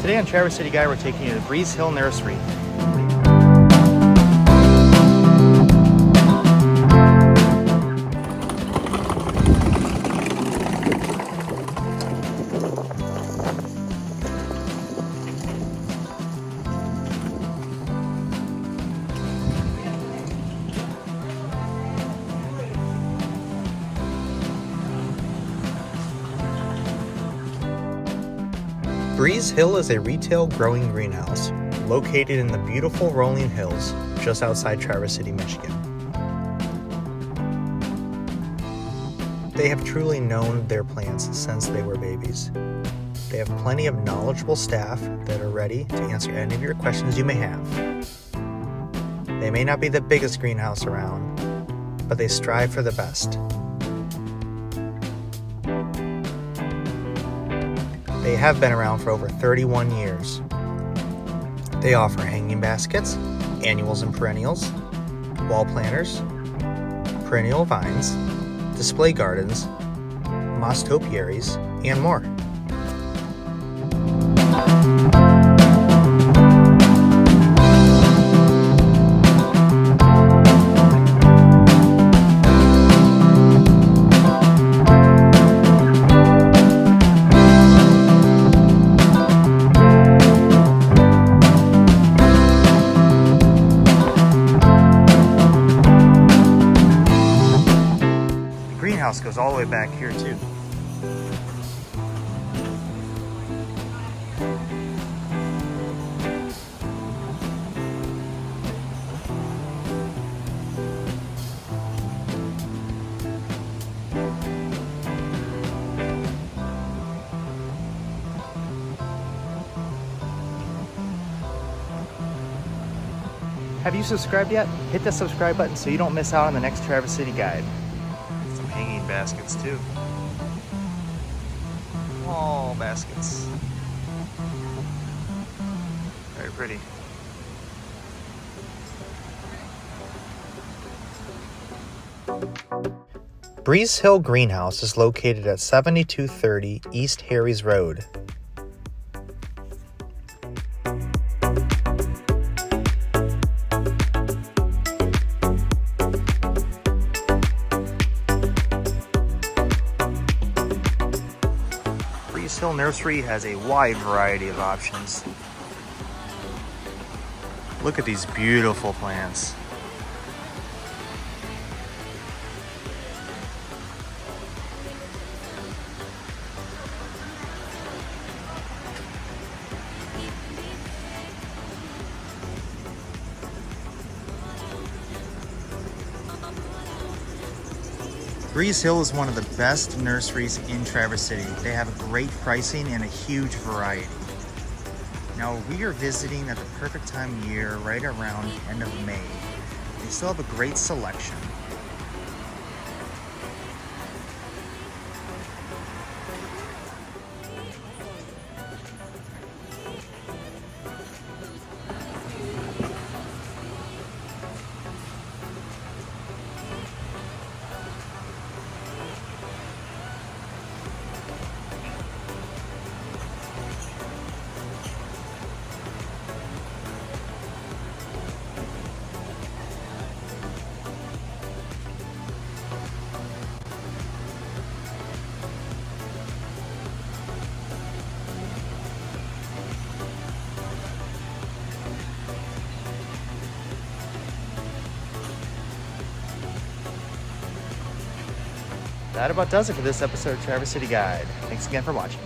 Today on Traverse City Guide, we're taking you to Breeze Hill Nursery. Breeze Hill is a retail growing greenhouse located in the beautiful rolling hills just outside Traverse City, Michigan. They have truly known their plants since they were babies. They have plenty of knowledgeable staff that are ready to answer any of your questions you may have. They may not be the biggest greenhouse around, but they strive for the best. They have been around for over 31 years. They offer hanging baskets, annuals and perennials, wall planters, perennial vines, display gardens, moss topiaries, and more. Greenhouse goes all the way back here too. Have you subscribed yet? Hit the subscribe button so you don't miss out on the next Traverse City Guide. Some hanging baskets too. Wall baskets. Very pretty. Breeze Hill Greenhouse is located at 7230 East Harry's Road. Breeze Hill Nursery has a wide variety of options. Look at these beautiful plants. Breeze Hill is one of the best nurseries in Traverse City. They have great pricing and a huge variety. Now we are visiting at the perfect time of year, right around the end of May. They still have a great selection. That about does it for this episode of Traverse City Guide. Thanks again for watching.